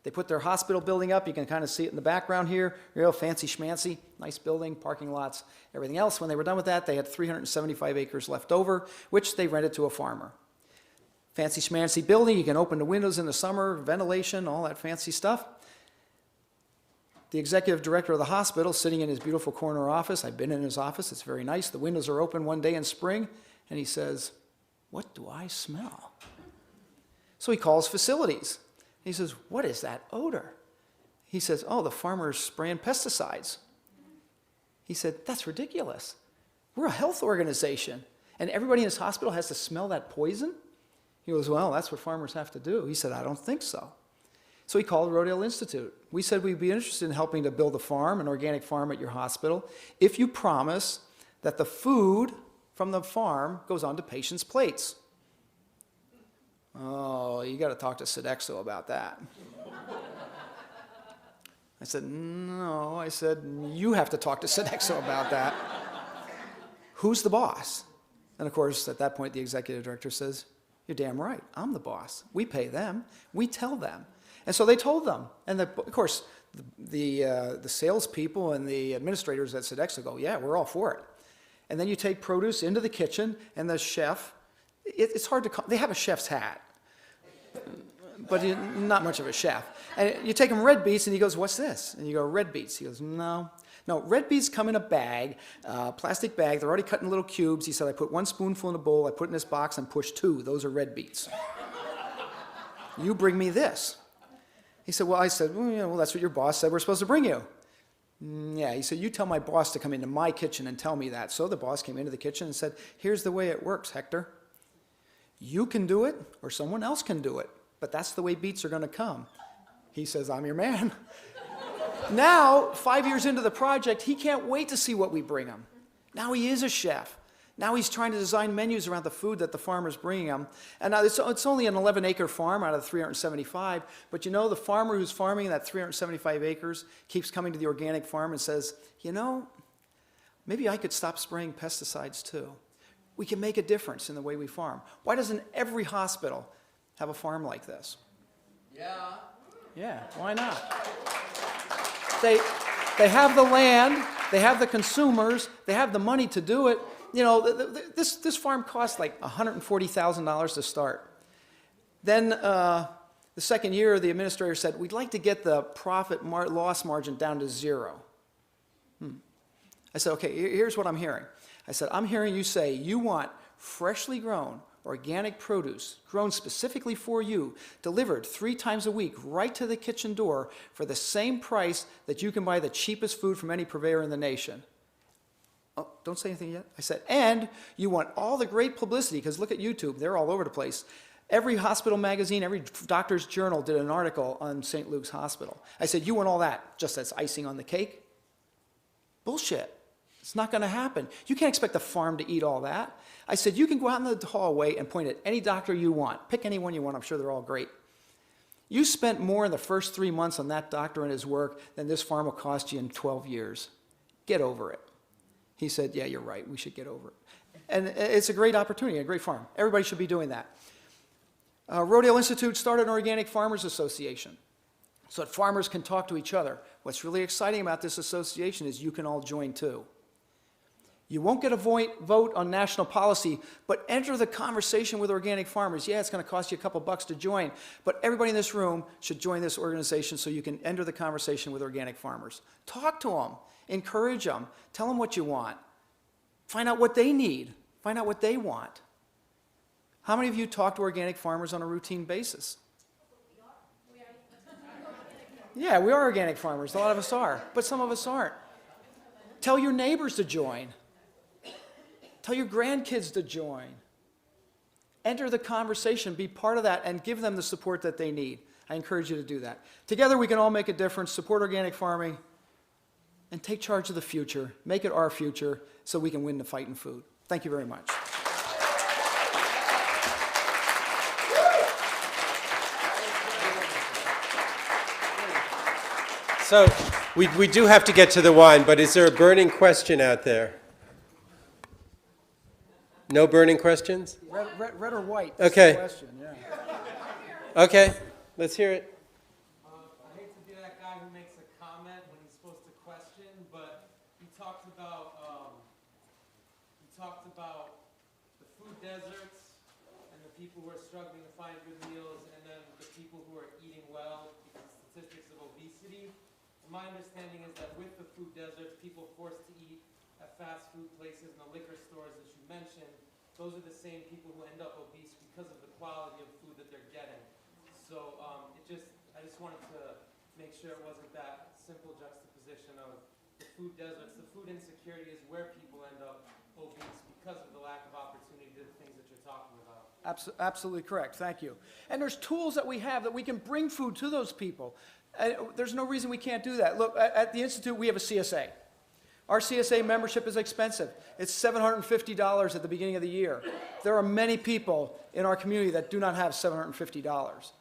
They put their hospital building up. You can kind of see it in the background here. Real fancy schmancy, nice building, parking lots, everything else. When they were done with that, they had 375 acres left over, which they rented to a farmer. Fancy schmancy building. You can open the windows in the summer, ventilation, all that fancy stuff. The executive director of the hospital sitting in his beautiful corner office. I've been in his office. It's very nice. The windows are open one day in spring, and he says, "What do I smell?" So he calls facilities. He says, "What is that odor?" He says, "Oh, the farmer's spraying pesticides." He said, "That's ridiculous. We're a health organization, and everybody in this hospital has to smell that poison?" He goes, "Well, that's what farmers have to do." He said, "I don't think so." So he called Rodale Institute. We said we'd be interested in helping to build a farm, an organic farm at your hospital, if you promise that the food from the farm goes onto patients' plates. Oh, you got to talk to Sodexo about that. I said, "No." I said, "You have to talk to Sodexo about that." Who's the boss? And of course, at that point, the executive director says, "You're damn right. I'm the boss. We pay them. We tell them." And so they told them. And of course, the salespeople and the administrators at Sodexo go, "Yeah, we're all for it." And then you take produce into the kitchen, and the chef, it's hard to call, they have a chef's hat, but not much of a chef. And you take him red beets, and he goes, "What's this?" And you go, "Red beets." He goes, No, red beets come in a bag, plastic bag. They're already cut in little cubes. He said, "I put 1 spoonful in a bowl, I put it in this box, and push 2. Those are red beets. You bring me this." He said, "Well," I said, well, that's what your boss said we're supposed to bring you." "Yeah." He said, "You tell my boss to come into my kitchen and tell me that." So the boss came into the kitchen and said, "Here's the way it works, Hector. You can do it, or someone else can do it, but that's the way beets are going to come." He says, "I'm your man." Now, 5 years into the project, he can't wait to see what we bring him. Now he is a chef. Now he's trying to design menus around the food that the farmer's bringing him. And now it's only an 11-acre farm out of the 375, but you know, the farmer who's farming that 375 acres keeps coming to the organic farm and says, you know, maybe I could stop spraying pesticides too. We can make a difference in the way we farm. Why doesn't every hospital have a farm like this? Yeah, why not? They have the land, they have the consumers, they have the money to do it. You know, this farm cost like $140,000 to start. Then the second year, the administrator said, we'd like to get the profit loss margin down to 0. I said, okay, here's what I'm hearing. I said, I'm hearing you say you want freshly grown, organic produce grown specifically for you, delivered 3 times a week right to the kitchen door for the same price that you can buy the cheapest food from any purveyor in the nation. Oh, don't say anything yet. I said, and you want all the great publicity, because look at YouTube, they're all over the place. Every hospital magazine, every doctor's journal did an article on St. Luke's Hospital. I said, you want all that just as icing on the cake? Bullshit. It's not going to happen. You can't expect the farm to eat all that. I said, you can go out in the hallway and point at any doctor you want. Pick any one you want. I'm sure they're all great. You spent more in the first 3 months on that doctor and his work than this farm will cost you in 12 years. Get over it. He said, yeah, you're right. We should get over it. And it's a great opportunity, a great farm. Everybody should be doing that. Rodale Institute started an Organic Farmers Association so that farmers can talk to each other. What's really exciting about this association is you can all join too. You won't get a vote on national policy, but enter the conversation with organic farmers. Yeah, it's going to cost you a couple bucks to join, but everybody in this room should join this organization so you can enter the conversation with organic farmers. Talk to them, encourage them, tell them what you want. Find out what they need, find out what they want. How many of you talk to organic farmers on a routine basis? Yeah, we are organic farmers. A lot of us are, but some of us aren't. Tell your neighbors to join. Tell your grandkids to join. Enter the conversation, be part of that, and give them the support that they need. I encourage you to do that. Together we can all make a difference, support organic farming, and take charge of the future. Make it our future so we can win the fight in food. Thank you very much. So we do have to get to the wine, but is there a burning question out there? No burning questions? Red or white? Okay. That's the question, yeah. Okay, let's hear it. I hate to be that guy who makes a comment when he's supposed to question, but you talked about the food deserts and the people who are struggling to find good meals, and then the people who are eating well because of statistics of obesity. And my understanding is that with the food deserts, people forced to eat at fast food places and the liquor stores that you mentioned, those are the same people who end up obese because of the quality of food that they're getting. So I just wanted to make sure it wasn't that simple juxtaposition of the food deserts. The food insecurity is where people end up obese because of the lack of opportunity to do the things that you're talking about. Absolutely correct. Thank you. And there's tools that we have that we can bring food to those people. There's no reason we can't do that. Look, at the Institute, we have a CSA. Our CSA membership is expensive. It's $750 at the beginning of the year. There are many people in our community that do not have $750.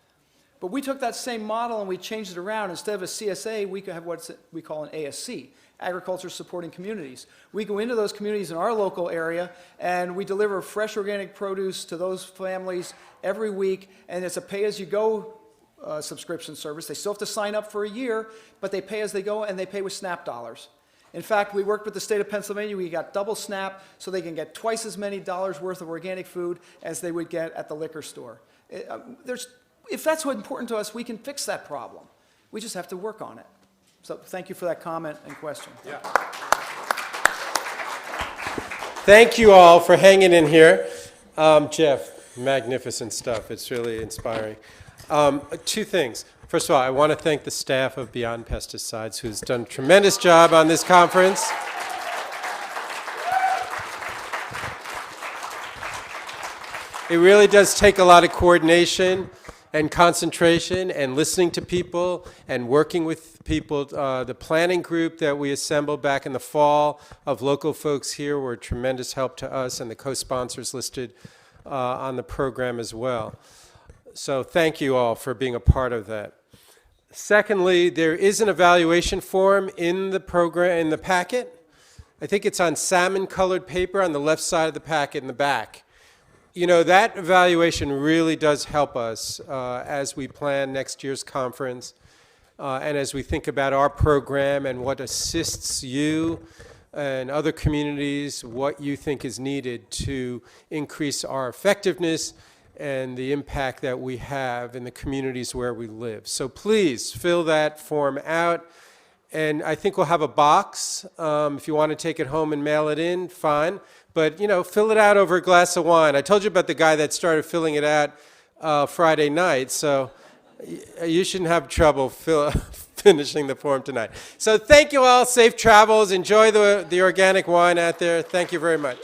But we took that same model and we changed it around. Instead of a CSA, we could have what we call an ASC, Agriculture Supporting Communities. We go into those communities in our local area and we deliver fresh organic produce to those families every week, and it's a pay-as-you-go subscription service. They still have to sign up for a year, but they pay as they go and they pay with SNAP dollars. In fact, we worked with the state of Pennsylvania. We got double SNAP so they can get twice as many dollars worth of organic food as they would get at the liquor store. If that's what's important to us, we can fix that problem. We just have to work on it. So thank you for that comment and question. Yeah. Thank you all for hanging in here. Jeff, magnificent stuff. It's really inspiring. 2 things. First of all, I want to thank the staff of Beyond Pesticides, who's done a tremendous job on this conference. It really does take a lot of coordination and concentration and listening to people and working with people. The planning group that we assembled back in the fall of local folks here were a tremendous help to us, and the co-sponsors listed on the program as well. So thank you all for being a part of that. Secondly, there is an evaluation form in the program, in the packet. I think it's on salmon-colored paper on the left side of the packet in the back. You know, that evaluation really does help us as we plan next year's conference and as we think about our program and what assists you and other communities, what you think is needed to increase our effectiveness and the impact that we have in the communities where we live. So please fill that form out. And I think we'll have a box. If you want to take it home and mail it in, fine. But, you know, fill it out over a glass of wine. I told you about the guy that started filling it out Friday night, so you shouldn't have trouble finishing the form tonight. So thank you all. Safe travels. Enjoy the organic wine out there. Thank you very much.